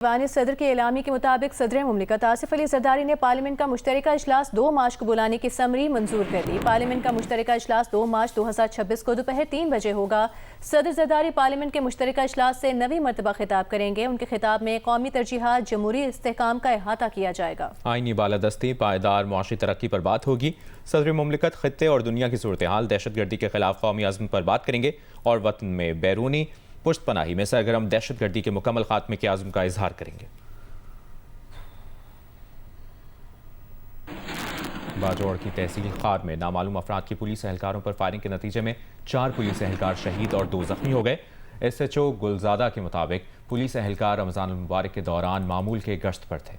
Ivan सदर के Alamy के मुताबिक सदर मुमलिकत आसिफ अली जरदारी ने पार्लियामेंट का मुश्तरका इजलास 2 मार्च को बुलाने की समरी मंजूर कर दी। पार्लियामेंट का मुश्तरका इजलास 2 मार्च 2026 को दोपहर 3 बजे होगा। सदर जरदारी पार्लियामेंट के मुश्तरका इजलास से 9वीं मरतबा खिताब करेंगे। उनके खिताब में कौमी तरजीहात, जमहूरी इस्तेहकाम का अहाता किया जाएगा। आईनी बालादस्ती, पायदार मुआशी तरक्की पर बात होगी। सदर मुमलिकत खित्ते और दुनिया की सूरत हाल, दहशतगर्दी के खिलाफ कौमी अज़्म पर बात करेंगे और वतन में बैरूनी पुश्त पनाही में सरगर्म दहशतगर्दी के मुकम्मल खात्मे के आज़म का इजहार करेंगे। बाजौड़ की तहसील खार में नामालूम अफराद की पुलिस एहलकारों पर फायरिंग के नतीजे में 4 पुलिस एहलकार शहीद और 2 जख्मी हो गए। SHO गुलजादा के मुताबिक पुलिस एहलकार रमजान मुबारक के दौरान मामूल के गश्त पर थे।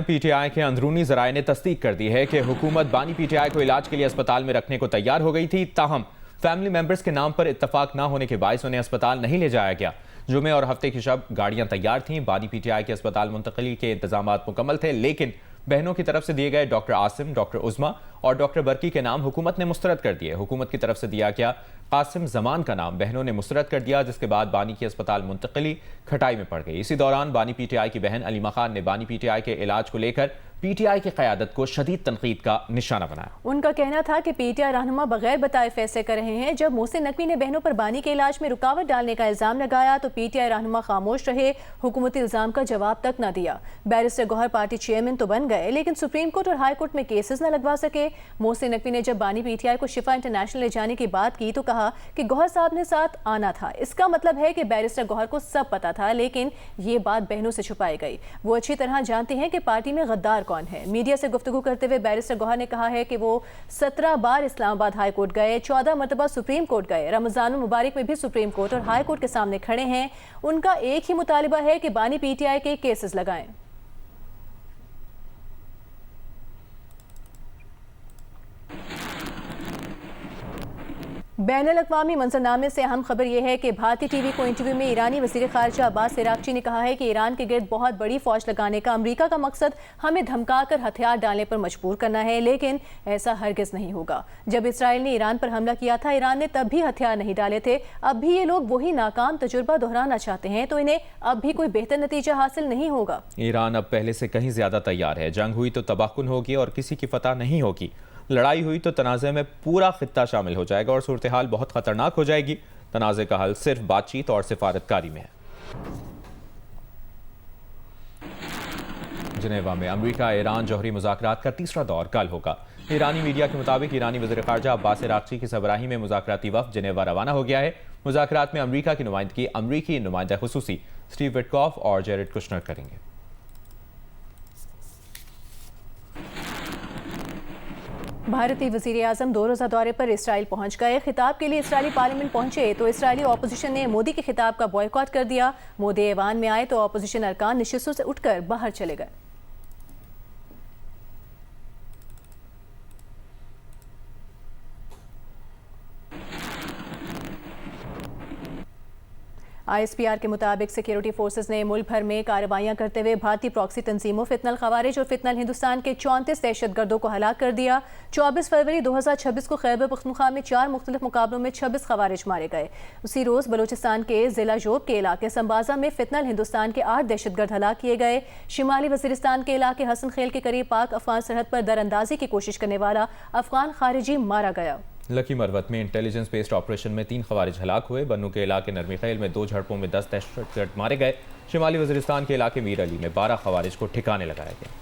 PTI के अंदरूनी जराए ने तस्दीक कर दी है कि हुकूमत बानी PTI को इलाज के लिए अस्पताल में रखने को तैयार हो गई थी, ताहम फैमिली मेंबर्स के नाम पर इत्तफाक ना होने के बायस उन्हें अस्पताल नहीं ले जाया गया। जुमे और हफ्ते की शब गाड़ियां तैयार थीं। बानी PTI के अस्पताल मुंतकिली के इंतजाम मुकम्मल थे, लेकिन बहनों की तरफ से दिए गए डॉक्टर आसिम, डॉक्टर उज़मा और डॉक्टर बरकी के नाम हुकूमत ने मुस्तरद कर दिए। हुकूमत की तरफ से दिया गया कासिम जमान का नाम बहनों ने मुस्तरद कर दिया, जिसके बाद बानी की अस्पताल मुंतकिली खटाई में पड़ गई। इसी दौरान बानी PTI की बहन अलीमा खान ने बानी PTI के इलाज को लेकर PTI की क़यादत को शदीद तनकीद का निशाना बनाया। उनका कहना था कि PTI रहनुमा बगैर बताए फैसले कर रहे हैं। जब मोहसिन नकवी ने बहनों पर बानी के इलाज में रुकावट डालने का इल्जाम लगाया तो PTI रहनुमा खामोश रहे, हुकूमती इल्जाम का जवाब तक न दिया। बैरिस्टर गौहर पार्टी चेयरमैन तो बन गए, लेकिन सुप्रीम कोर्ट और हाई कोर्ट में केसेस न लगवा सके। मोहसिन नकवी ने जब बानी PTI को शिफा इंटरनेशनल ले जाने की बात की तो कहा कि गौहर साहब ने साथ आना था। इसका मतलब है कि बैरिस्टर गौहर को सब पता था, लेकिन ये बात बहनों से छुपाई गई। वो अच्छी तरह जानते हैं कि पार्टी में गद्दार कौन है। मीडिया से गुफ्तगू करते हुए बैरिस्टर गौहर ने कहा है कि वो 17 बार इस्लामाबाद हाई कोर्ट गए, 14 मरतबा सुप्रीम कोर्ट गए। रमजान मुबारक में भी सुप्रीम कोर्ट और हाई कोर्ट के सामने खड़े हैं। उनका एक ही मुतालिबा है कि बानी PTI के केसेस लगाएं। बैनुल-अक़वामी मंजरनामे से अहम खबर यह है कि भारतीय टीवी को इंटरव्यू में ईरानी वज़ीर ख़ारिजा अब्बास इराक़ची ने कहा है कि ईरान के गिर्द बहुत बड़ी फौज लगाने का अमरीका का मकसद हमें धमकाकर हथियार डालने पर मजबूर करना है, लेकिन ऐसा हरगिज़ नहीं होगा। जब इसराइल ने ईरान पर हमला किया था, ईरान ने तब भी हथियार नहीं डाले थे। अब भी ये लोग वही नाकाम तजुर्बा दोहराना चाहते हैं, तो इन्हें अब भी कोई बेहतर नतीजा हासिल नहीं होगा। ईरान अब पहले से कहीं ज्यादा तैयार है। जंग हुई तो तबाहकुन होगी और किसी की फतह नहीं होगी। लड़ाई हुई तो तनाज़े में पूरा खित्ता शामिल हो जाएगा और सूरत हाल बहुत खतरनाक हो जाएगी। तनाज़े का हल सिर्फ बातचीत और सिफारतकारी में है। जिनेवा में अमरीका ईरान जौहरी मुज़ाकरात का तीसरा दौर कल होगा। ईरानी मीडिया के मुताबिक ईरानी वज़ीर ख़ारिजा अब्बास इराक़ची की सरबराही में मुज़ाकराती वफ़द जिनेवा रवाना हो गया है। मुज़ाकरात में अमरीका की नुमाइंदगी अमरीकी नुमाइंदा खुसूसी स्टीव विटकॉफ और जेरेड कुशनर करेंगे। भारतीय वज़ीर आज़म 2 रोज़ा दौरे पर इसराइल पहुंच गए। खिताब के लिए इसराइली पार्लियामेंट पहुंचे तो इसराइली ऑपोजिशन ने मोदी के खिताब का बॉयकॉट कर दिया। मोदी ऐवान में आए तो ऑपोजिशन अरकान नशिस्तों से उठकर बाहर चले गए। ISPR के मुताबिक सिक्योरिटी फोर्सेस ने मुल्क भर में कार्रवाइयां करते हुए भारतीय प्रॉक्सी तंजीमों फितनल खवारिज और फितनल हिंदुस्तान के 34 दहशतगर्दों को हलाक कर दिया। 24 फरवरी 2026 को खैबर पख्तूनख्वा में 4 मुख्तलिफ मुकाबलों में 26 खवारिज मारे गए। उसी रोज़ बलोचिस्तान के जिला जोब के इलाके संबाजा में फितनल हिंदुस्तान के 8 दहशतगर्द हलाक किए गए। शिमाली वजीरिस्तान के इलाके हसन खेल के करीब पाक अफगान सरहद पर दरअंदाजी की कोशिश करने वाला अफगान खारिजी मारा गया। लकी मरवत में इंटेलिजेंस बेस्ड ऑपरेशन में 3 खवारिज हलाक हुए। बन्नू के इलाके नरमी खेल में 2 झड़पों में 10 दहशतगर्द मारे गए। शिमाली वजीरिस्तान के इलाके मीर अली में 12 खवारिज को ठिकाने लगाया गया।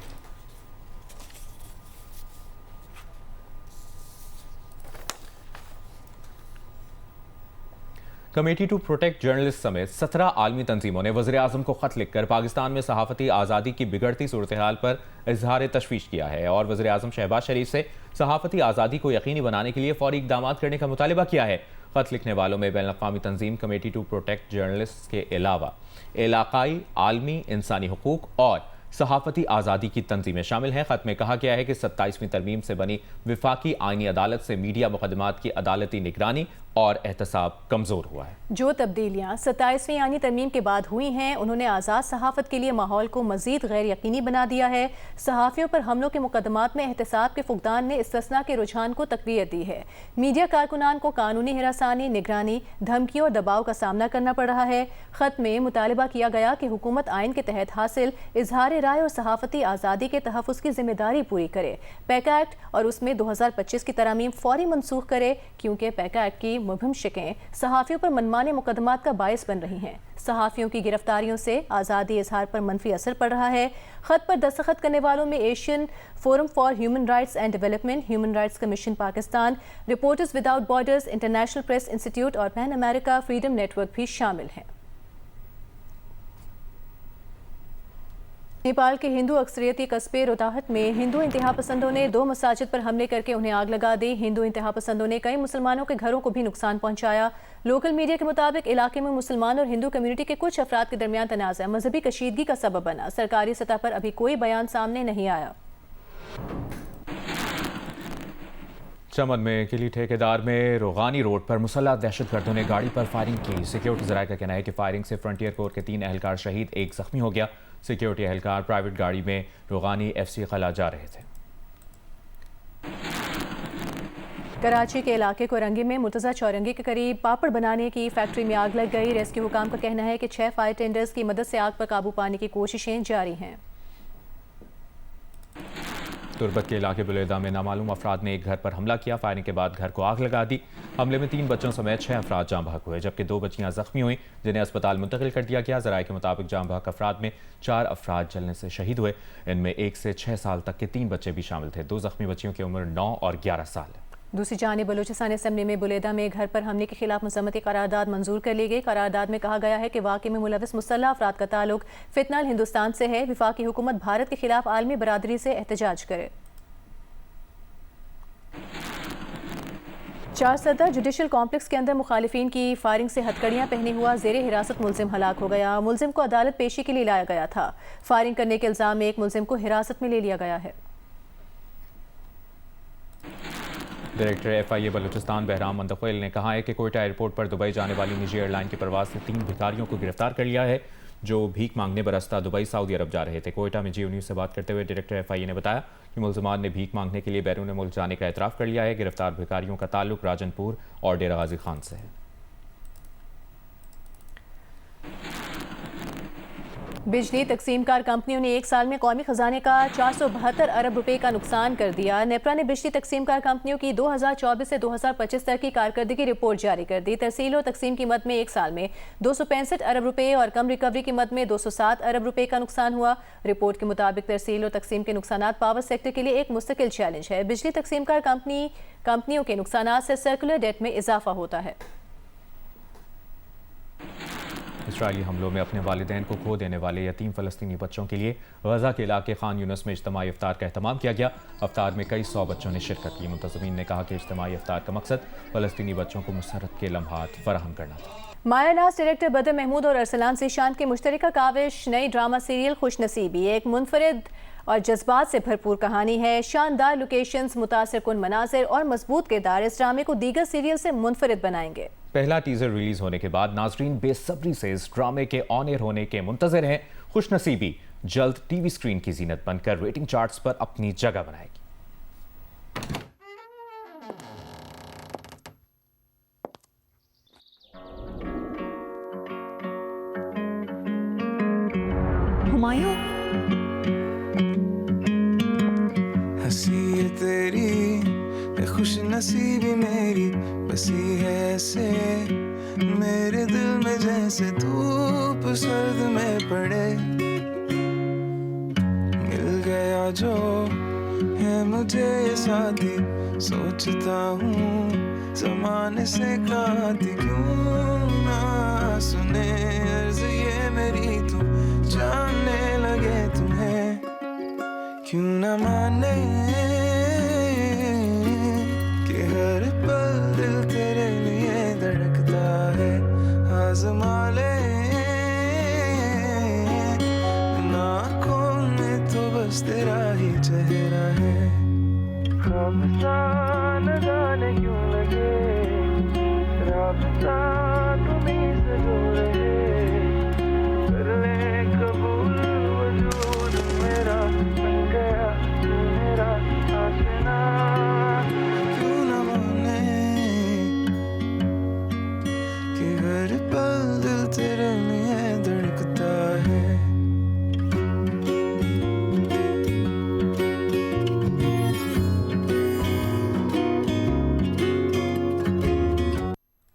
कमेटी टू प्रोटेक्ट जर्नलिस्ट समेत 17 आलमी तंजीमों ने वज़ीर आज़म को खत लिखकर पाकिस्तान में सहाफ़ती आज़ादी की बिगड़ती सूरत हाल पर इजहार तशवीश किया है और वज़ीर आज़म शहबाज शरीफ से सहाफ़ती आज़ादी को यकीनी बनाने के लिए फौरी इक़दाम करने का मुतालिबा किया है। खत लिखने वालों में बैनुल-अक़वामी तंजीम कमेटी टू प्रोटेक्ट जर्नलिस्ट के अलावा इलाकाई आलमी इंसानी हुकूक और सहाफ़ती आज़ादी की तंजीमें शामिल हैं। खत में कहा गया है कि 27वीं तरमीम से बनी विफाकी आइनी अदालत से मीडिया मुकदमात की अदालती निगरानी और एहतसाब कमज़ोर हुआ है। जो तब्दीलियां 27वीं आईनी तरमीम के बाद हुई हैं, उन्होंने आज़ाद सहाफ़त के लिए माहौल को मज़ीद गैर यकीनी बना दिया है। सहाफ़ियों पर हमलों के मुकदमात में एहतसाब के फुकदान ने इस्तिस्ना के रुझान को तक़वियत दी है। मीडिया कारकुनान को कानूनी हिरासानी, निगरानी, धमकियों और दबाव का सामना करना पड़ रहा है। ख़त में मुतालबा किया गया कि हुकूमत आइन के तहत हासिल इजहार राय और सहाफ़ती आज़ादी के तहफ़्फ़ुज़ की जिम्मेदारी पूरी करे। पैका एक्ट और उसमें 2025 की तरामीम फौरी मनसूख करे, क्योंकि पैका एक्ट की मुबहिम शिकें सहाफ़ियों पर मनमाने मुकदमात का बायस बन रही हैं। सहाफ़ियों की गिरफ्तारियों से आज़ादी इजहार पर मनफी असर पड़ रहा है। ख़त पर दस्तखत करने वालों में Asian forum for human rights and development, human rights commission Pakistan, reporters without borders, international press institute और पैन अमेरिका फ्रीडम नेटवर्क भी शामिल हैं। नेपाल के हिंदू अक्सरियती कस्बे रोहताहट में हिंदू इंतहा पसंदों ने 2 मसाजिद पर हमले करके उन्हें आग लगा दी। हिंदू इंतहा पसंदों ने कई मुसलमानों के घरों को भी नुकसान पहुंचाया। लोकल मीडिया के मुताबिक इलाके में मुसलमान और हिंदू कम्युनिटी के कुछ अफराद के दरमियान तनाज़ा मजहबी कशीदगी का सबब बना। सरकारी सतह पर अभी कोई बयान सामने नहीं आया। चमन में किली ठेकेदार में रोगानी रोड पर मुसल्लह दहशतगर्दों ने गाड़ी पर फायरिंग की। सिक्योरिटी ज़राए का कहना है कि फायरिंग से फ्रंटियर कोर के 3 एहलकार शहीद, 1 जख्मी हो गया। सिक्योरिटी एहलकार प्राइवेट गाड़ी में रोगानी FC खला जा रहे थे। कराची के इलाके कोरंगी में मुर्तज़ा चौरंगी के करीब पापड़ बनाने की फैक्ट्री में आग लग गई। रेस्क्यू हुकाम का कहना है कि 6 फायर टेंडर्स की मदद से आग पर काबू पाने की कोशिशें जारी हैं। तुर्बत के इलाके बुलेदा में नामालूम अफराद ने एक घर पर हमला किया। फायरिंग के बाद घर को आग लगा दी। हमले में 3 बच्चों समेत 6 अफराद जाँ बहक हुए, जबकि 2 बच्चियां जख्मी हुई, जिन्हें अस्पताल मुंतकिल कर दिया गया। ज़राए के मुताबिक जाँ बहक अफराद में 4 अफराद जलने से शहीद हुए। इनमें 1 से 6 साल तक के 3 बच्चे भी शामिल थे। 2 जख्मी बच्चियों की उम्र 9 और 11 साल है। दूसरी जानिब बलूचिस्तान असेंबली में बुलेदा में घर पर हमले के खिलाफ मज़म्मती करारदाद मंजूर कर ली गई। करारदाद में कहा गया है कि वाक़े में मुलविस मुसल्लह अफराद का ताल्लुक फितनाल हिंदुस्तान से है। वफाकी हुकूमत भारत के खिलाफ आलमी बरादरी से एहतजाज करे। 4 सदर जुडिशल कॉम्प्लेक्स के अंदर मुखालिफिन की फायरिंग से हथकड़ियां पहने हुआ ज़ेरे हिरासत मुलजिम हलाक हो गया। मुलजिम को अदालत पेशी के लिए लाया गया था। फायरिंग करने के इल्जाम में एक मुलजिम को हिरासत में ले लिया गया है। डायरेक्टर FIA बलूचिस्तान बहराम मंदखिल ने कहा है कि कोयटा एयरपोर्ट पर दुबई जाने वाली निजी एयरलाइन की परवाज से 3 भिखारियों को गिरफ्तार कर लिया है, जो भीख मांगने बरस्ता दुबई सऊदी अरब जा रहे थे। कोयटा में GU न्यूज़ से बात करते हुए डायरेक्टर FIA ने बताया कि मुलजमान ने भीख मांगने के लिए बैरून मुल्क जाने का एतराफ़ कर लिया है। गिरफ्तार भिखारियों का ताल्लुक राजनपुर और डेरा गाजी खान से है। बिजली तकसीमकार कंपनियों ने 1 साल में कौमी खजाने का 472 अरब रुपए का नुकसान कर दिया। नेपरा ने बिजली तकसीमकार कंपनियों की 2024 से 2025 तक की कारकर्दगी रिपोर्ट जारी कर दी। तरसील और तकसीम की मद में 1 साल में 265 अरब रुपए और कम रिकवरी की मद में 207 अरब रुपए का नुकसान हुआ। रिपोर्ट के मुताबिक तरसील और तकसीम के नुकसान पावर सेक्टर के लिए एक मुस्तकिल चैलेंज है। बिजली तकसीमकार कंपनियों के नुकसान से सर्कुलर डेट में इजाफा होता है। इसराइली हमलों में अपने वालिदैन को खो देने वाले यतीम फ़लस्तीनी बच्चों के लिए गजा के इलाके खान यूनस में इज्तिमाई इफ्तार का एहतमाम किया गया। इफ्तार में कई 100 बच्चों ने शिरकत की। मुंतज़मीन ने कहा कि इज्तिमाई इफ्तार का मकसद फ़लस्तीनी बच्चों को मुसर्रत के लम्हात फराहम करना था। मायानाज़ डायरेक्टर बदर महमूद और अरसलान ज़ीशान की मुश्तरका काविश नई ड्रामा सीरियल खुशनसीबी एक मुनफरिद और जज्बात से भरपूर कहानी है। शानदार लोकेशंस, मुतासिर कुन मनाजिर और मजबूत किरदार इस ड्रामे को दीगर सीरियल से मुनफरिद बनाएंगे। पहला टीजर रिलीज होने के बाद नाजरीन बेसब्री से इस ड्रामे के ऑन एयर होने के मुंतजर हैं। खुशनसीबी जल्द टीवी स्क्रीन की जीनत बनकर रेटिंग चार्ट्स पर अपनी जगह बनाएगी। हुमायूं हंसी है तेरी खुश नसीबी मेरी बसी है ऐसे मेरे दिल में जैसे धूप सर्द में पड़े। मिल गया जो है मुझे ये साथी सोचता हूँ ज़माने से कहती क्यों ना सुने अर्ज़ ये मेरी तू जानने लगे तुम्हें क्यों ना माने कि हर पल दिल तेरे लिए धड़कता है। आज़मा ले आँखों में तो बस तेरा ही चेहरा है। हम सा न जाने क्यों लगे नाता तुम्हीं से जो रहे, कर ले कबूल वजूद मेरा, बन गया तू मेरा आशिना। क्यों न माने कि हर पल